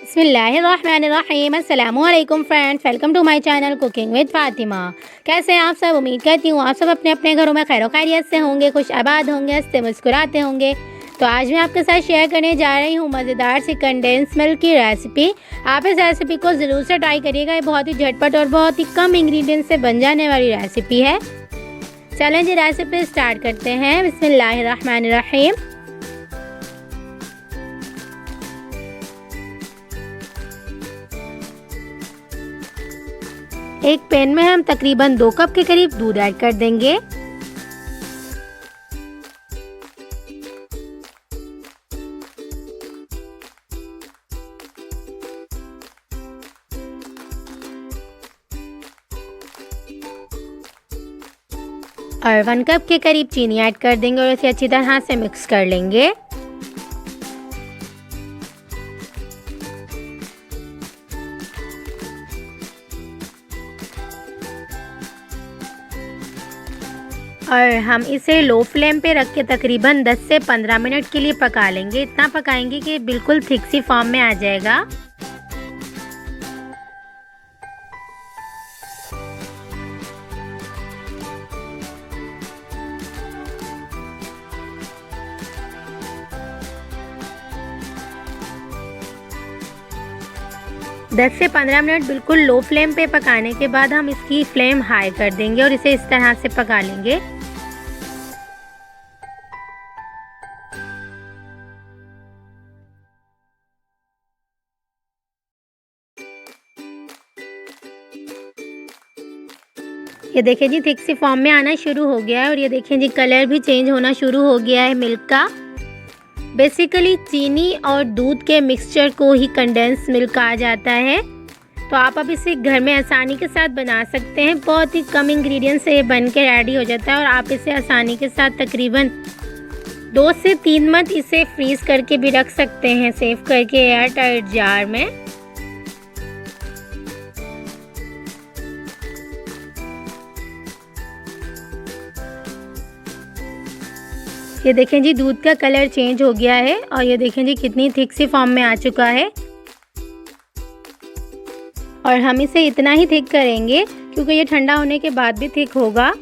बिस्मिल्लाहिर्रहमानिर्रहीम। अस्सलामुअलैकुम friends, welcome to my channel cooking with Fatima. कैसे हैं आप सब? उम्मीद करती हूँ आप सब अपने अपने घरों में खैर खैरियत से होंगे, खुश आबाद होंगे, हंसते मुस्कुराते होंगे। तो आज मैं आपके साथ शेयर करने जा रही हूँ मज़ेदार सी कंडेंस मिल्क की रेसिपी। आप इस रेसिपी को ज़रूर से ट्राई करिएगा। ये बहुत ही झटपट और बहुत ही कम इंग्रेडिएंट्स से बन जाने वाली रेसिपी है। चलें जी रेसिपी स्टार्ट करते हैं। बिस्मिल्लाहिर्रहमानिर्रहीम। एक पैन में हम तकरीबन 2 कप के करीब दूध ऐड कर देंगे। और 1 कप के करीब चीनी ऐड कर देंगे और इसे अच्छी तरह से मिक्स कर लेंगे। और हम इसे लो फ्लेम पे रख के तकरीबन 10 से 15 मिनट के लिए पका लेंगे। इतना पकाएंगे कि बिल्कुल थिक सी फॉर्म में आ जाएगा। दस से 15 मिनट बिल्कुल लो फ्लेम पे पकाने के बाद हम इसकी फ्लेम हाई कर देंगे और इसे इस तरह से पका लेंगे। ये देखें जी थिक सी फॉर्म में आना शुरू हो गया है और ये देखें जी कलर भी चेंज होना शुरू हो गया है मिल्क का। बेसिकली चीनी और दूध के मिक्सचर को ही कंडेंस मिल्क कहा जाता है। तो आप अब इसे घर में आसानी के साथ बना सकते हैं। बहुत ही कम इंग्रेडिएंट्स से ये बन के रेडी हो जाता है और आप इसे आसानी के साथ तकरीबन 2 से 3 मंथ इसे फ्रीज करके भी रख सकते हैं, सेव करके एयर टाइट जार में। ये देखें जी दूध का कलर चेंज हो गया है और ये देखें जी कितनी थिक सी फॉर्म में आ चुका है। और हम इसे इतना ही थिक करेंगे क्योंकि ये ठंडा होने के बाद भी थिक होगा।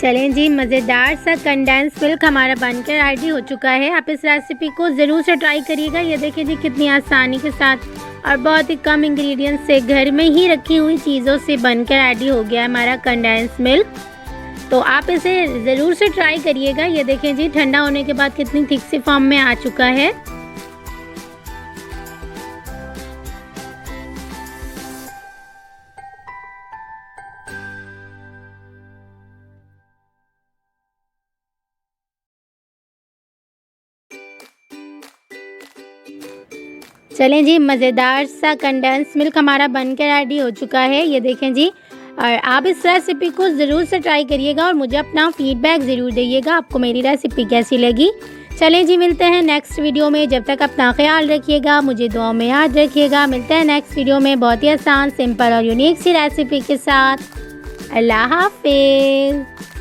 चलें जी मज़ेदार सा कंडेंस मिल्क हमारा बनकर रेडी हो चुका है। आप इस रेसिपी को ज़रूर से ट्राई करिएगा। ये देखिए जी कितनी आसानी के साथ और बहुत ही कम इंग्रेडिएंट्स से घर में ही रखी हुई चीज़ों से बनकर रेडी हो गया है हमारा कंडेंस मिल्क। तो आप इसे ज़रूर से ट्राई करिएगा। ये देखें जी ठंडा होने के बाद कितनी थिक सी फॉर्म में आ चुका है। चलें जी मज़ेदार सा कंडेंस मिल्क हमारा बनकर रेडी हो चुका है। ये देखें जी और आप इस रेसिपी को ज़रूर से ट्राई करिएगा और मुझे अपना फीडबैक ज़रूर दीजिएगा आपको मेरी रेसिपी कैसी लगी। चलें जी मिलते हैं नेक्स्ट वीडियो में। जब तक अपना ख्याल रखिएगा, मुझे दुआ में याद रखिएगा। मिलते हैं नेक्स्ट वीडियो में बहुत ही आसान, सिंपल और यूनिक सी रेसिपी के साथ। अल्लाह हाफिज़।